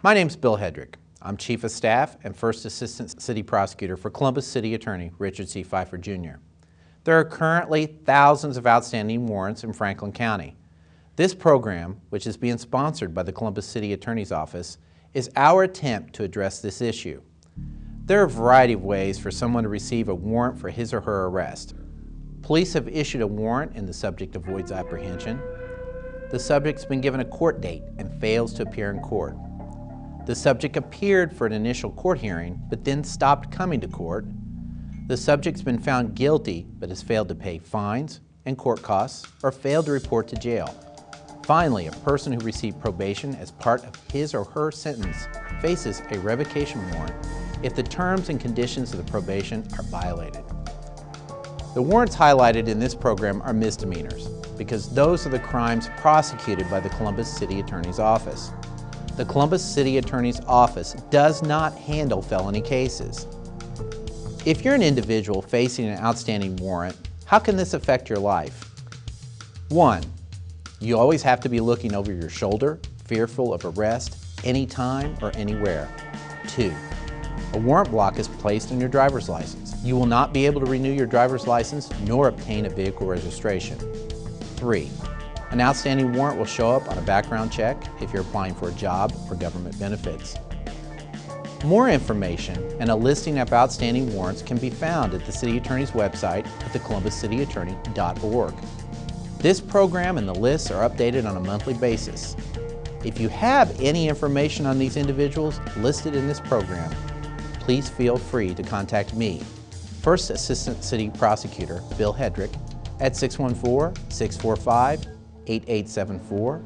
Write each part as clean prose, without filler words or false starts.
My name's Bill Hedrick. I'm Chief of Staff and First Assistant City Prosecutor for Columbus City Attorney Richard C. Pfeiffer, Jr. There are currently thousands of outstanding warrants in Franklin County. This program, which is being sponsored by the Columbus City Attorney's Office, is our attempt to address this issue. There are a variety of ways for someone to receive a warrant for his or her arrest. Police have issued a warrant and the subject avoids apprehension. The subject's been given a court date and fails to appear in court. The subject appeared for an initial court hearing, but then stopped coming to court. The subject's been found guilty, but has failed to pay fines and court costs, or failed to report to jail. Finally, a person who received probation as part of his or her sentence faces a revocation warrant if the terms and conditions of the probation are violated. The warrants highlighted in this program are misdemeanors, because those are the crimes prosecuted by the Columbus City Attorney's Office. The Columbus City Attorney's Office does not handle felony cases. If you're an individual facing an outstanding warrant, how can this affect your life? 1. You always have to be looking over your shoulder, fearful of arrest, anytime or anywhere. 2. A warrant block is placed on your driver's license. You will not be able to renew your driver's license nor obtain a vehicle registration. 3. An outstanding warrant will show up on a background check if you're applying for a job or government benefits. More information and a listing of outstanding warrants can be found at the City Attorney's website at thecolumbuscityattorney.org. This program and the lists are updated on a monthly basis. If you have any information on these individuals listed in this program, please feel free to contact me, First Assistant City Prosecutor Bill Hedrick, at 614-645-8874,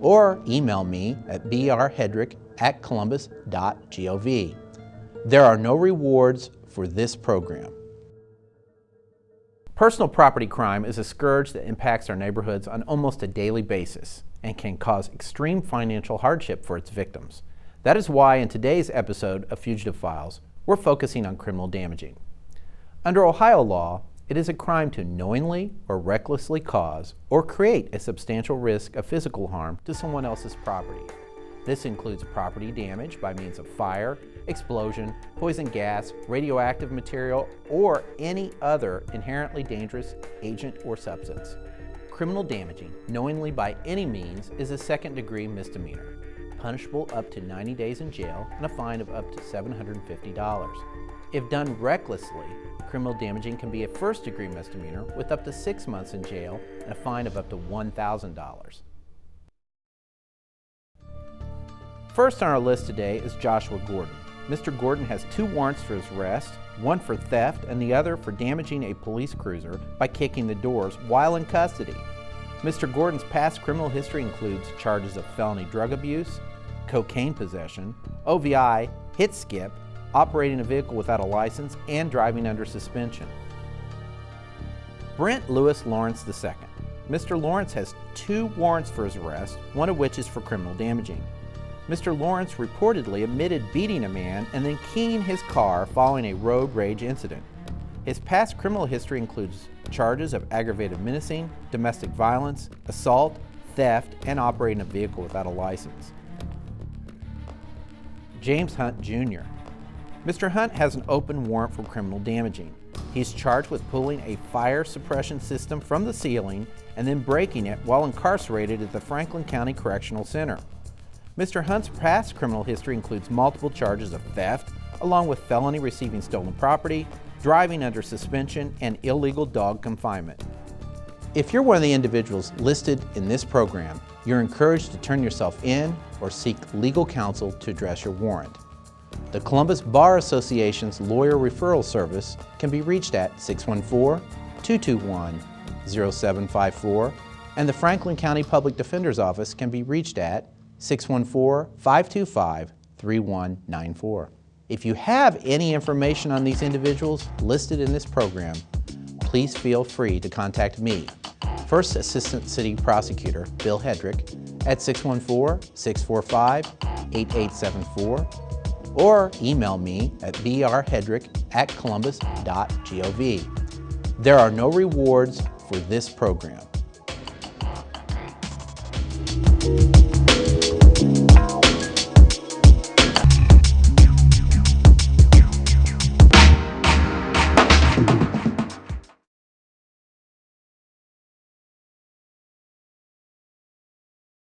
or email me at brhedrick@columbus.gov. There are no rewards for this program. Personal property crime is a scourge that impacts our neighborhoods on almost a daily basis and can cause extreme financial hardship for its victims. That is why in today's episode of Fugitive Files, we're focusing on criminal damaging. Under Ohio law, it is a crime to knowingly or recklessly cause or create a substantial risk of physical harm to someone else's property. This includes property damage by means of fire, explosion, poison gas, radioactive material, or any other inherently dangerous agent or substance. Criminal damaging, knowingly by any means, is a second-degree misdemeanor, punishable up to 90 days in jail and a fine of up to $750. If done recklessly, criminal damaging can be a first-degree misdemeanor with up to 6 months in jail and a fine of up to $1,000. First on our list today is Joshua Gordon. Mr. Gordon has 2 warrants for his arrest, one for theft and the other for damaging a police cruiser by kicking the doors while in custody. Mr. Gordon's past criminal history includes charges of felony drug abuse, cocaine possession, OVI, hit skip, operating a vehicle without a license, and driving under suspension. Brent Lewis Lawrence II. Mr. Lawrence has 2 warrants for his arrest, one of which is for criminal damaging. Mr. Lawrence reportedly admitted beating a man and then keying his car following a road rage incident. His past criminal history includes charges of aggravated menacing, domestic violence, assault, theft, and operating a vehicle without a license. James Hunt Jr. Mr. Hunt has an open warrant for criminal damaging. He's charged with pulling a fire suppression system from the ceiling and then breaking it while incarcerated at the Franklin County Correctional Center. Mr. Hunt's past criminal history includes multiple charges of theft, along with felony receiving stolen property, driving under suspension, and illegal dog confinement. If you're one of the individuals listed in this program, you're encouraged to turn yourself in or seek legal counsel to address your warrant. The Columbus Bar Association's Lawyer Referral Service can be reached at 614-221-0754, and the Franklin County Public Defender's Office can be reached at 614-525-3194. If you have any information on these individuals listed in this program, please feel free to contact me, First Assistant City Prosecutor Bill Hedrick, at 614-645-8874, or email me at brhedrick@columbus.gov. There are no rewards for this program.